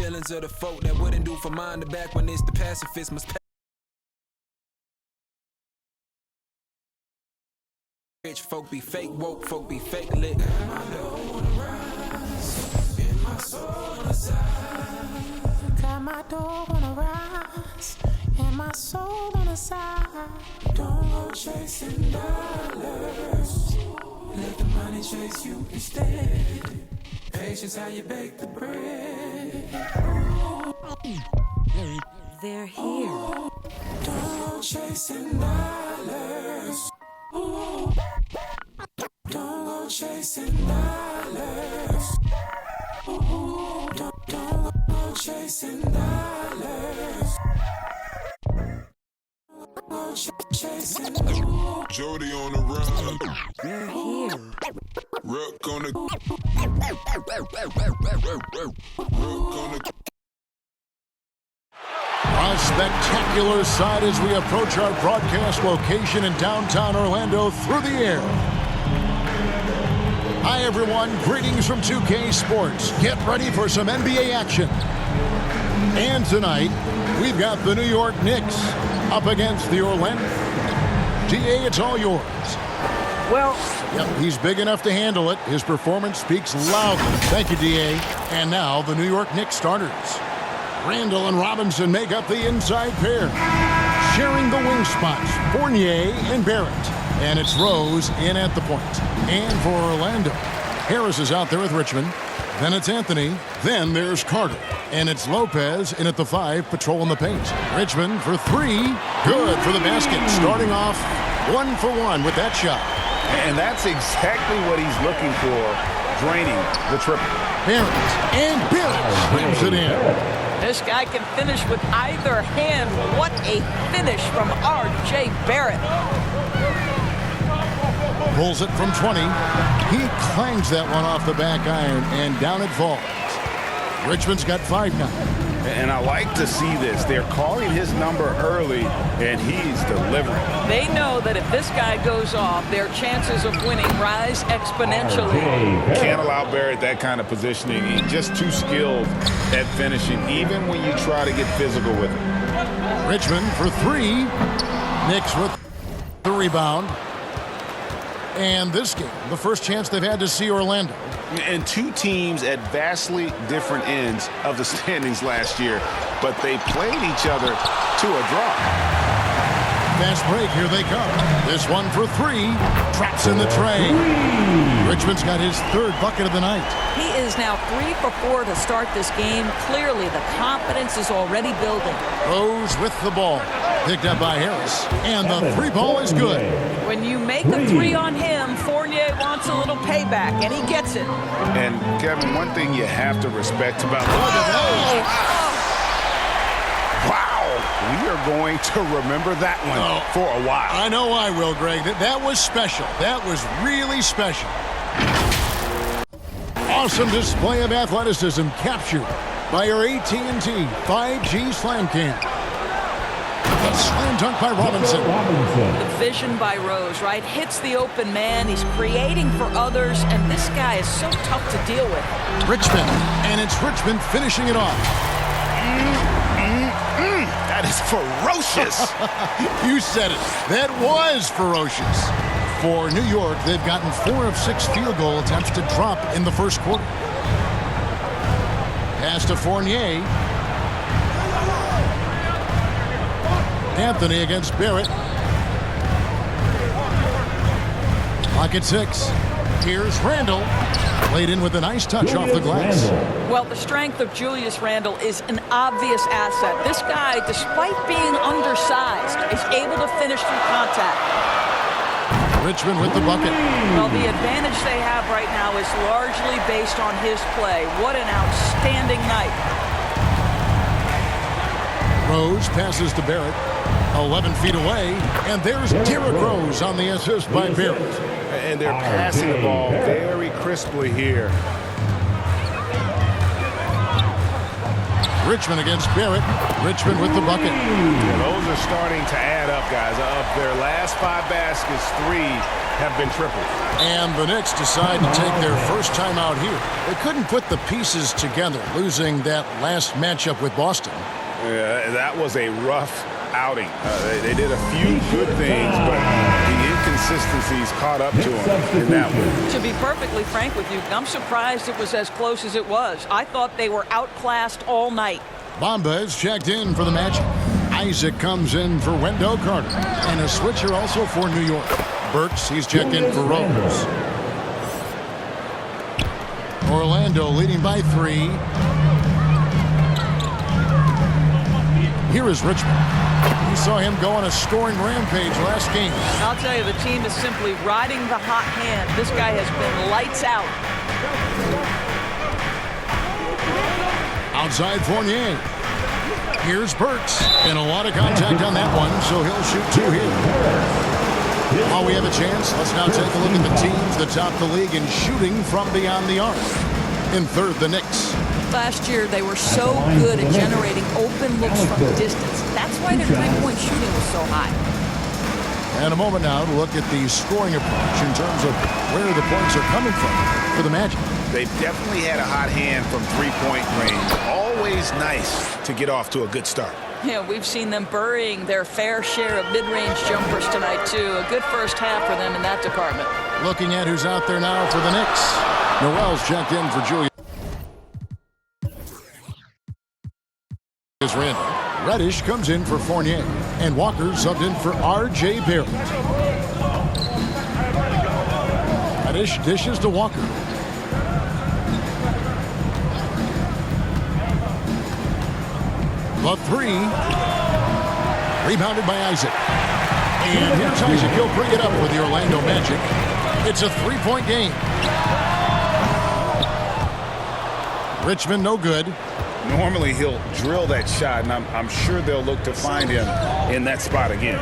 feelings of the folk that wouldn't do for mine. The back when it's the pacifist must rich folk be fake woke, folk be fake lit. And my dough wanna rise, and my soul on the side. Got my dough wanna rise, and my soul on the side. Don't go chasing dollars, let the money chase you instead. Patience how you bake the bread. They're here. Don't go chasing dollars. Don't go chasing dollars. Don't go chasing dollars. Go chasing. Jody on the run. They're here. Rook on the. A spectacular sight as we approach our broadcast location in downtown Orlando through the air. Hi everyone, greetings from 2K Sports. Get ready for some NBA action. And tonight, we've got the New York Knicks up against the Orlando. DA, it's all yours. Well, Yep, he's big enough to handle it. His performance speaks loudly. Thank you, DA. And now the New York Knicks starters. Randall and Robinson make up the inside pair. Sharing the wing spots, Fournier and Barrett. And it's Rose in at the point. And for Orlando, Harris is out there with Richmond. Then it's Anthony. Then there's Carter. And it's Lopez in at the 5, patrolling the paint. Richmond for 3. Good for the basket. Starting off 1 for 1 with that shot. And that's exactly what he's looking for, draining the triple. Barrett. And Barrett slams it in. this guy can finish with either hand. What a finish from R.J. Barrett. Pulls it from 20. He clangs that one off the back iron, and down it falls. Richmond's got 5 now. And I like to see this. They're calling his number early, and he's delivering. They know that if this guy goes off, their chances of winning rise exponentially. Can't allow Barrett that kind of positioning. He's just too skilled at finishing, even when you try to get physical with him. Richmond for 3. Knicks with the rebound. And this game, the first chance they've had to see Orlando. And two teams at vastly different ends of the standings last year, but they played each other to a draw. Fast break, here they come. This one for 3. Traps in the tray. Richmond's got his 3rd bucket of the night. He is now 3 for 4 to start this game. Clearly, the confidence is already building. Rose with the ball. Picked up by Harris. And the 3 ball is good. When you make a 3 on him, Fournier wants a little payback, and he gets it. And, Kevin, one thing you have to respect about Wow! We are going to remember that one for a while. I know I will, Greg. That was special. That was really special. Awesome display of athleticism captured by our AT&T 5G Slam Cam. A slam dunk by Robinson. The vision by Rose, right? Hits the open man. He's creating for others, and this guy is so tough to deal with. Richmond, and it's Richmond finishing it off. That is ferocious. You said it. That was ferocious. For New York, they've gotten 4 of 6 field goal attempts to drop in the first quarter. Pass to Fournier. Anthony against Barrett. Clock at 6. Here's Randall. Played in with a nice touch off the glass. Well, the strength of Julius Randle is an obvious asset. This guy, despite being undersized, is able to finish through contact. Richmond with the bucket. Well, the advantage they have right now is largely based on his play. What an outstanding night. Rose passes to Barrett. 11 feet away, and there's Derrick Rose on the assist by Barrett. And they're passing the ball very crisply here. Richmond against Barrett. Richmond with the bucket. Yeah, those are starting to add up, guys. Of their last 5 baskets, 3 have been tripled. And the Knicks decide to take their first time out here. They couldn't put the pieces together, losing that last matchup with Boston. Yeah, that was a rough outing. They did a few good things, but the inconsistencies caught up to them in that one. To be perfectly frank with you, I'm surprised it was as close as it was. I thought they were outclassed all night. Bamba is checked in for the Magic. Isaac comes in for Wendell Carter. And a switcher also for New York. Burks, he's checked in for Rose. Orlando leading by 3. Here is Richmond. You saw him go on a scoring rampage last game. I'll tell you, the team is simply riding the hot hand. This guy has been lights out. Outside Fournier. Here's Burks. And a lot of contact on that one, so he'll shoot 2 here. While we have a chance, let's now take a look at the teams that top the league in shooting from beyond the arc. In third, the Knicks. Last year, they were so good at generating open looks from distance. That's why their three-point shooting was so high. And a moment now to look at the scoring approach in terms of where the points are coming from for the Magic. They've definitely had a hot hand from three-point range. Always nice to get off to a good start. Yeah, we've seen them burying their fair share of mid-range jumpers tonight, too. A good first half for them in that department. Looking at who's out there now for the Knicks. Noel's checked in for Julius Randle. Reddish comes in for Fournier. And Walker subbed in for R.J. Barrett. Reddish dishes to Walker. The 3. Rebounded by Isaac. And here's Isaac. He'll bring it up for the Orlando Magic. It's a 3-point game. Richmond no good. Normally he'll drill that shot, and I'm sure they'll look to find him in that spot again.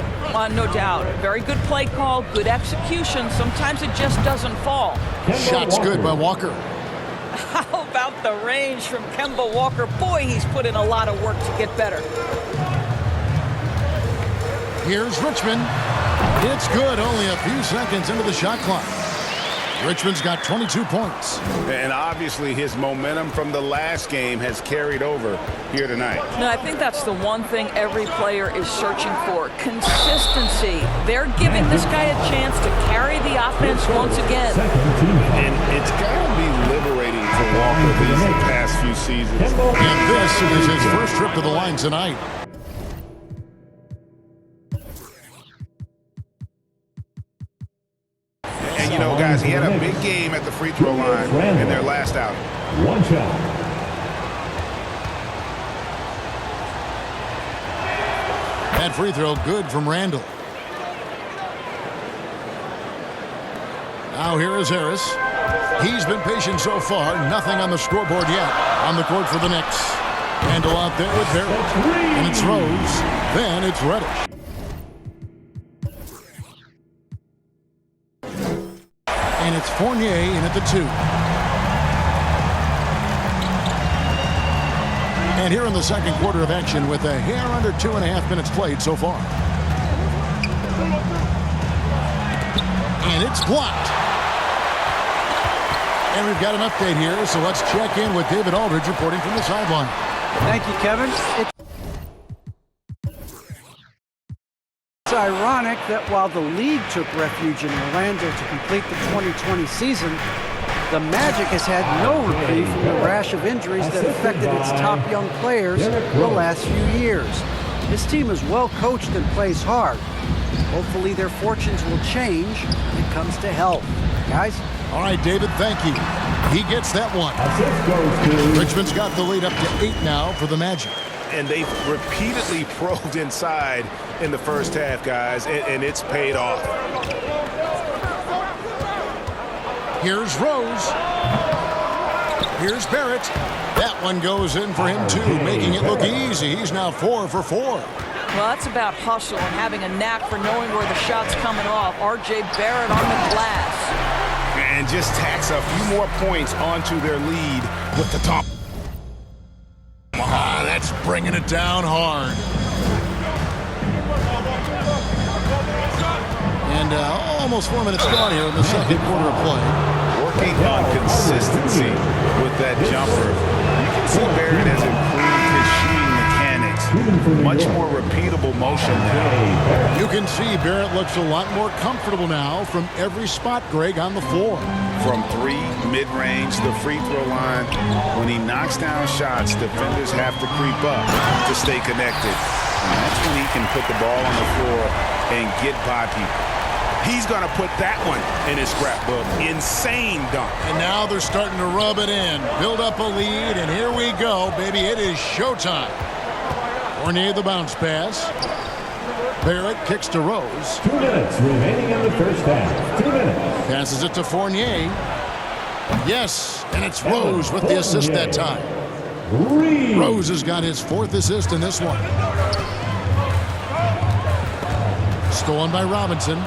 No doubt. Very good play call, good execution. Sometimes it just doesn't fall. Shot's good by Walker. How about the range from Kemba Walker? Boy, he's put in a lot of work to get better. Here's Richmond. It's good, only a few seconds into the shot clock. Richmond's got 22 points. And obviously his momentum from the last game has carried over here tonight. No, I think that's the one thing every player is searching for. Consistency. They're giving this guy a chance to carry the offense once again. And it's got to be liberating for Walker these past few seasons. And this is his first trip to the line tonight. And, you know, guys, he had a big game at the free throw line in their last outing. One shot. That free throw good from Randall. Now here is Harris. He's been patient so far. Nothing on the scoreboard yet. On the court for the Knicks. Randall out there with Barrett. And it's Rose. Then it's Reddish. And it's Fournier in at the 2. And here in the second quarter of action with a hair under 2.5 minutes played so far. And it's blocked. And we've got an update here, so let's check in with David Aldridge reporting from the sideline. Thank you, Kevin. It's ironic that while the league took refuge in Orlando to complete the 2020 season, the Magic has had no reprieve from the rash of injuries that affected its top young players the last few years. This team is well coached and plays hard. Hopefully their fortunes will change when it comes to health. Guys? All right, David, thank you. He gets that one. Richmond's got the lead up to 8 now for the Magic. And they've repeatedly probed inside in the first half, guys, and it's paid off. Here's Rose. Here's Barrett. That one goes in for him, too, making it look easy. He's now 4 for 4. Well, that's about hustle and having a knack for knowing where the shot's coming off. R.J. Barrett on the glass. And just tacks a few more points onto their lead with the top. That's Roberts bringing it down hard. And almost 4 minutes gone here in the second quarter of play. Working on consistency with that jumper. You can see Barrett has improved his shooting mechanics. Much more repeatable motion now. You can see Barrett looks a lot more comfortable now from every spot, Greg, on the floor. From 3, mid-range, the free throw line. When he knocks down shots, defenders have to creep up to stay connected. And that's when he can put the ball on the floor and get by people. He's going to put that one in his scrapbook. Insane dunk. And now they're starting to rub it in, build up a lead, and here we go, baby. It is showtime. Fournier the bounce pass. Barrett kicks to Rose. 2 minutes remaining in the first half. 2 minutes. Passes it to Fournier. Yes, and it's Rose with the assist that time. Rose has got his 4th assist in this one. Stolen by Robinson.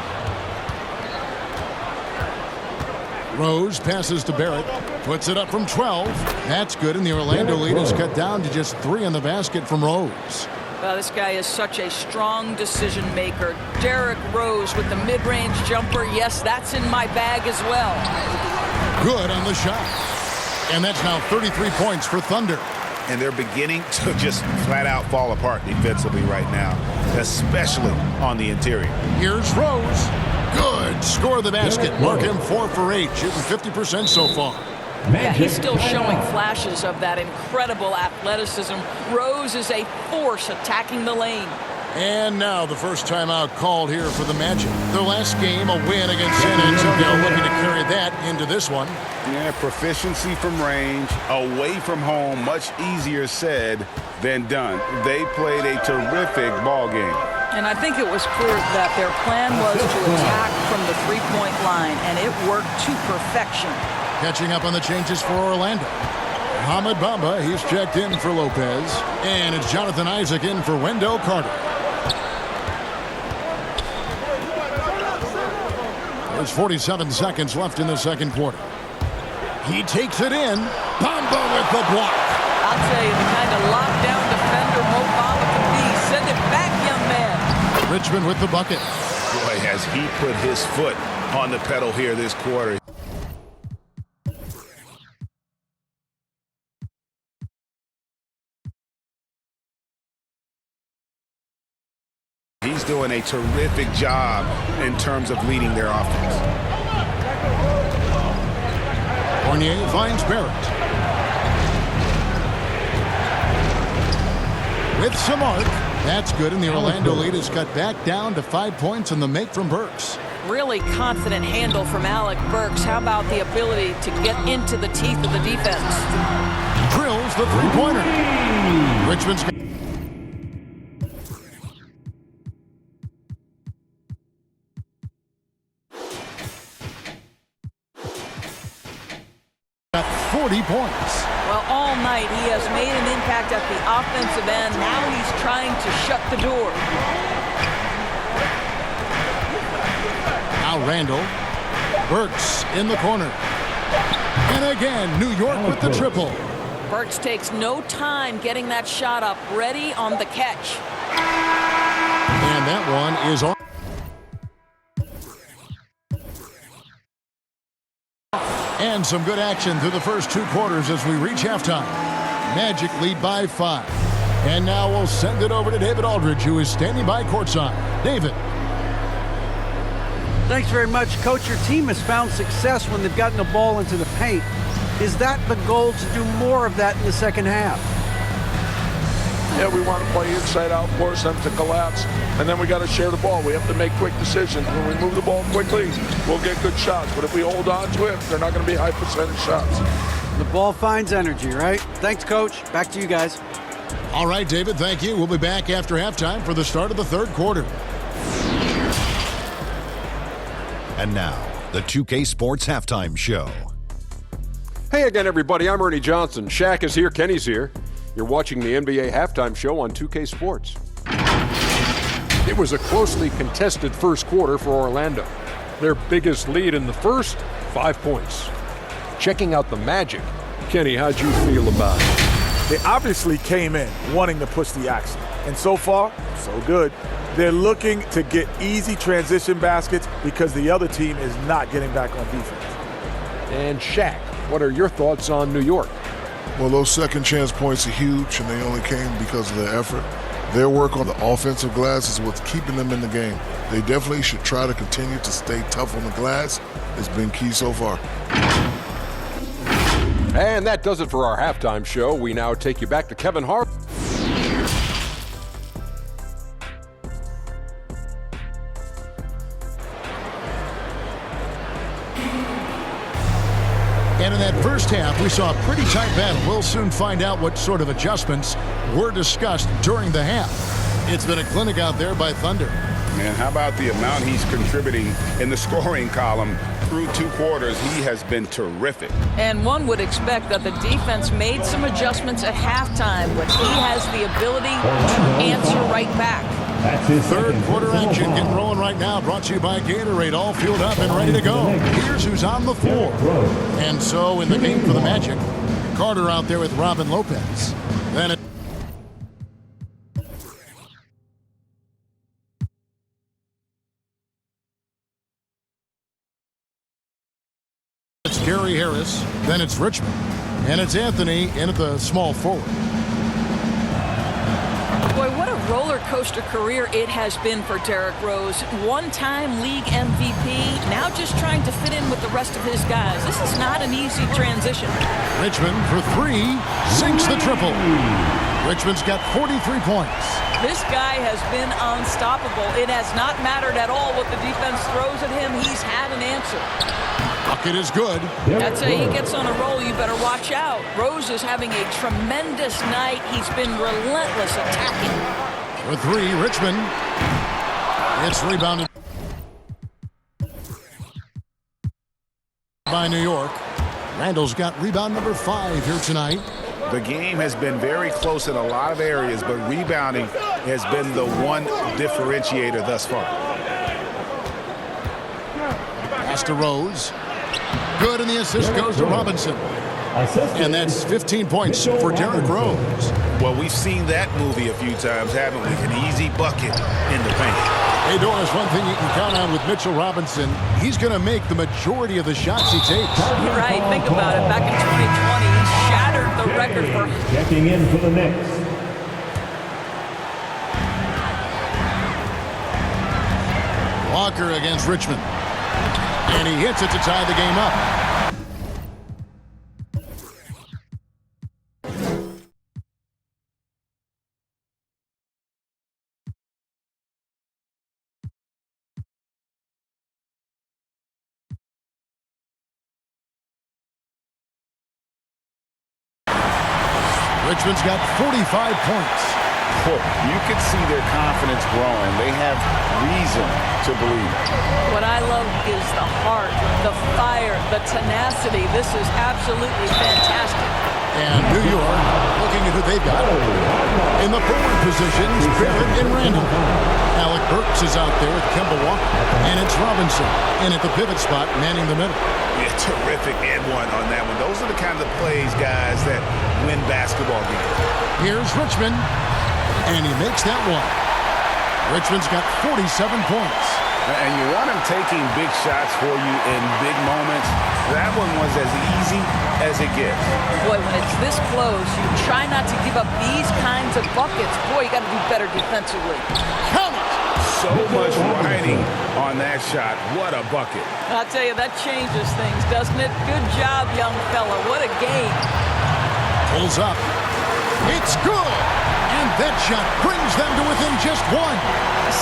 Rose passes to Barrett. Puts it up from 12. That's good, and the Orlando lead is cut down to just 3 in the basket from Rose. Well, this guy is such a strong decision maker. Derrick Rose with the mid-range jumper. Yes, that's in my bag as well. Good on the shot. And that's now 33 points for Thunder. And they're beginning to just flat out fall apart defensively right now, especially on the interior. Here's Rose. Good. Score the basket. Mark him 4 for 8, shooting 50% so far. Yeah, he's still showing flashes of that incredible athleticism. Rose is a force attacking the lane. And now the first timeout called here for the Magic. Their last game, a win against San Antonio, looking to carry that into this one. Yeah, proficiency from range, away from home, much easier said than done. They played a terrific ball game. And I think it was clear that their plan was to attack from the three-point line, and it worked to perfection. Catching up on the changes for Orlando. Mohamed Bamba, he's checked in for Lopez. And it's Jonathan Isaac in for Wendell Carter. There's 47 seconds left in the second quarter. He takes it in. Bamba with the block. I'll tell you, the kind of lockdown defender Mo Bamba can be. Send it back, young man. Richmond with the bucket. Boy, has he put his foot on the pedal here this quarter. He's doing a terrific job in terms of leading their offense. Fournier finds Barrett. With some arc. That's good, and the Orlando lead is cut back down to 5 points in the make from Burks. Really confident handle from Alec Burks. How about the ability to get into the teeth of the defense? Drills the three-pointer. Richmond's got 40 points. Well, all night he has made an impact at the offensive end. Now he's trying to shut the door. Now Randall. Burks in the corner. And again, New York with the triple. Burks takes no time getting that shot up, ready on the catch. And that one is on. And some good action through the first 2 quarters as we reach halftime. Magic lead by 5. And now we'll send it over to David Aldridge, who is standing by courtside. David. Thanks very much, Coach. Your team has found success when they've gotten the ball into the paint. Is that the goal, to do more of that in the second half? Yeah, we want to play inside out, force them to collapse, and then we got to share the ball. We have to make quick decisions. When we move the ball quickly, we'll get good shots. But if we hold on to it, they're not going to be high percentage shots. The ball finds energy, right? Thanks, Coach. Back to you guys. All right, David, thank you. We'll be back after halftime for the start of the third quarter. And now, the 2K Sports Halftime Show. Hey again, everybody. I'm Ernie Johnson. Shaq is here. Kenny's here. You're watching the NBA Halftime Show on 2K Sports. It was a closely contested first quarter for Orlando. Their biggest lead in the first, 5 points. Checking out the Magic. Kenny, how'd you feel about it? They obviously came in wanting to push the action. And so far, so good. They're looking to get easy transition baskets because the other team is not getting back on defense. And Shaq, what are your thoughts on New York? Well, those second chance points are huge, and they only came because of their effort. Their work on the offensive glass is what's keeping them in the game. They definitely should try to continue to stay tough on the glass. It's been key so far. And that does it for our halftime show. We now take you back to Kevin Hart. And in that first half, we saw a pretty tight battle. We'll soon find out what sort of adjustments were discussed during the half. It's been a clinic out there by Thunder. Man, how about the amount he's contributing in the scoring column through 2 quarters? He has been terrific. And one would expect that the defense made some adjustments at halftime, but he has the ability to answer right back. Third quarter action getting rolling right now, brought to you by Gatorade, all fueled up and ready to go. Here's who's on the floor. And so in the game for the Magic, Carter out there with Robin Lopez. Then it's Gary Harris, then it's Richmond, and it's Anthony in at the small forward. Boy, what a roller coaster career it has been for Derrick Rose. One-time league MVP, now just trying to fit in with the rest of his guys. This is not an easy transition. Richmond for 3, sinks the triple. Richmond's got 43 points. This guy has been unstoppable. It has not mattered at all what the defense throws at him. He's had an answer. Bucket is good. That's he gets on a roll, you better watch out. Rose is having a tremendous night. He's been relentless attacking. For 3, Richmond. It's rebounded by New York. Randall's got rebound number 5 here tonight. The game has been very close in a lot of areas, but rebounding has been the one differentiator thus far. Pass to Rose. Good, and the assist goes to Robinson. And that's 15 points for Derrick Rose. Well, we've seen that movie a few times, haven't we? An easy bucket in the paint. Hey, Doris, one thing you can count on with Mitchell Robinson, he's going to make the majority of the shots he takes. Right, think about it. Back in 2020, he shattered the record for... Checking in for the Knicks. Walker against Richmond. And he hits it to tie the game up. Richmond's got 45 points. You can see their confidence growing. They have reason to believe. What I love is the heart, the fire, the tenacity. This is absolutely fantastic. And New York, looking at who they've got. In the forward positions, Barrett and Randall. Alec Burks is out there with Kemba Walker. And it's Robinson in at the pivot spot, manning the middle. Yeah, terrific and one on that one. Those are the kind of plays, guys, that win basketball games. Here's Richmond. And he makes that one. Richmond's got 47 points. And you want him taking big shots for you in big moments. That one was as easy as it gets. Boy, when it's this close, you try not to give up these kinds of buckets. Boy, you got to do better defensively. Count it! So much riding on that shot. What a bucket. I'll tell you, that changes things, doesn't it? Good job, young fella. What a game. Pulls up. It's good! And that shot brings them to within just 1.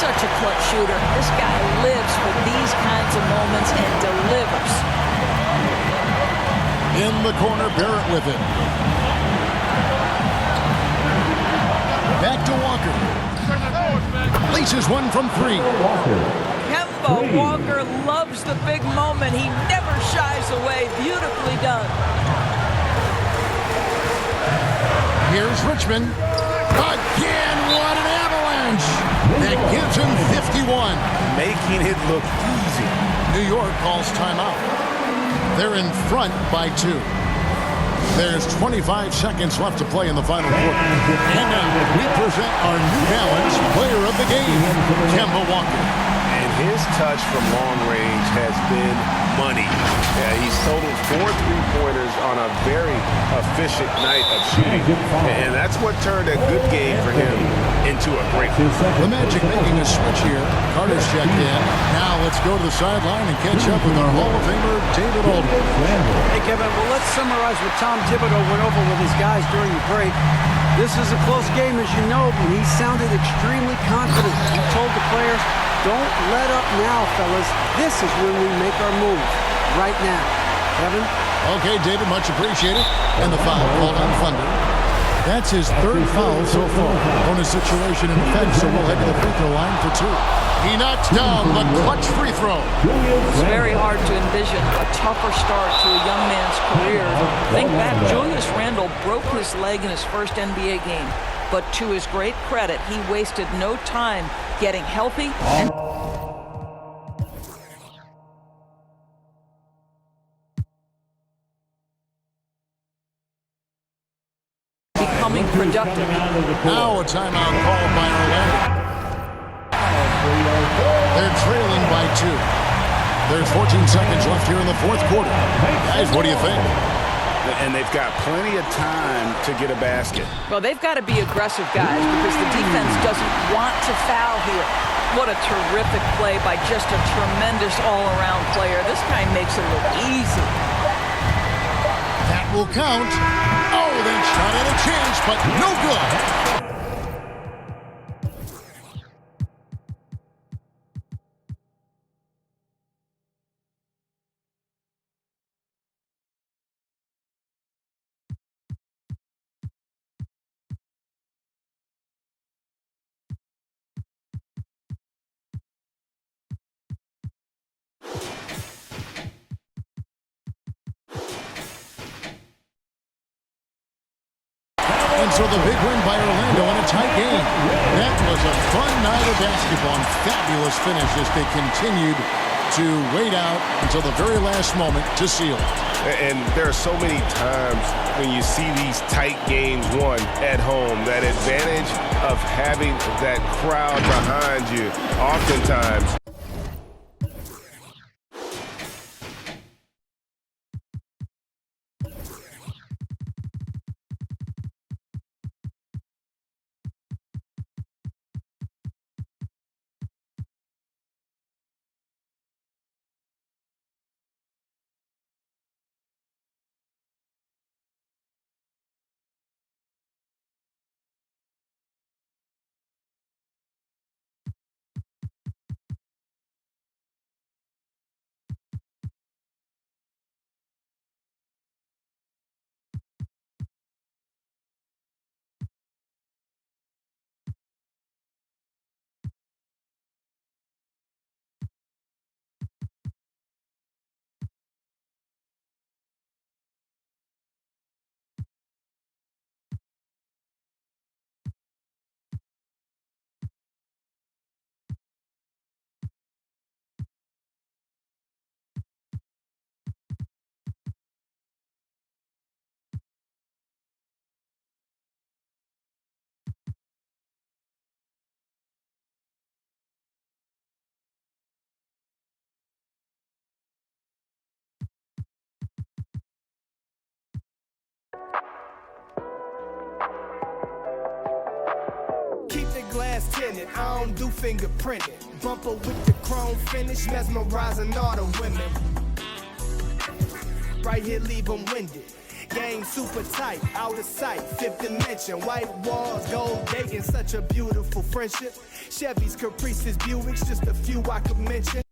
Such a clutch shooter. This guy lives for these kinds of moments and delivers. In the corner, Barrett with it. Back to Walker. Laces one from 3. Kemba Walker loves the big moment. He never shies away. Beautifully done. Here's Richmond. Again, what an avalanche! That gives him 51. Making it look easy. New York calls timeout. They're in front by 2. There's 25 seconds left to play in the final quarter. And now we present our New Balance Player of the Game, Kemba Walker. And his touch from long range has been money. Yeah, he's totaled 4 3-pointers on a very efficient night of shooting. And that's what turned a good game for him into a great one. The Magic making a switch here. Carter's checked in. Now let's go to the sideline and catch up with our Hall of Famer, David Aldridge. Hey, Kevin, well, let's summarize what Tom Thibodeau went over with his guys during the break. This is a close game, as you know, but he sounded extremely confident. He told the players, don't let up now, fellas. This is when we make our move. Right now. Kevin? Okay, David, much appreciated. And the foul called on Thunder. That's his third foul so far. Bonus situation in effect, so we'll head to the free throw line for 2. He knocks down the clutch free throw. It's very hard to envision a tougher start to a young man's career. Think back, Julius Randle broke his leg in his first NBA game. But to his great credit, he wasted no time getting healthy and becoming productive. Now a timeout called by Orlando. They're trailing by 2. There's 14 seconds left here in the fourth quarter. Guys, what do you think? And they've got plenty of time to get a basket. Well, they've got to be aggressive, guys, because the defense doesn't want to foul here. What a terrific play by just a tremendous all-around player. This guy makes it look easy. That will count. Oh, they shot at a chance, but no good. And so the big win by Orlando in a tight game. That was a fun night of basketball and fabulous finish as they continued to wait out until the very last moment to seal it. And there are so many times when you see these tight games won at home, that advantage of having that crowd behind you oftentimes. Keep the glass tinted, I don't do fingerprinted. Bumper with the chrome finish, mesmerizing all the women. Right here, leave them winded. Game super tight, out of sight, fifth dimension. White walls, gold dating, such a beautiful friendship. Chevys, Caprices, Buicks, just a few I could mention.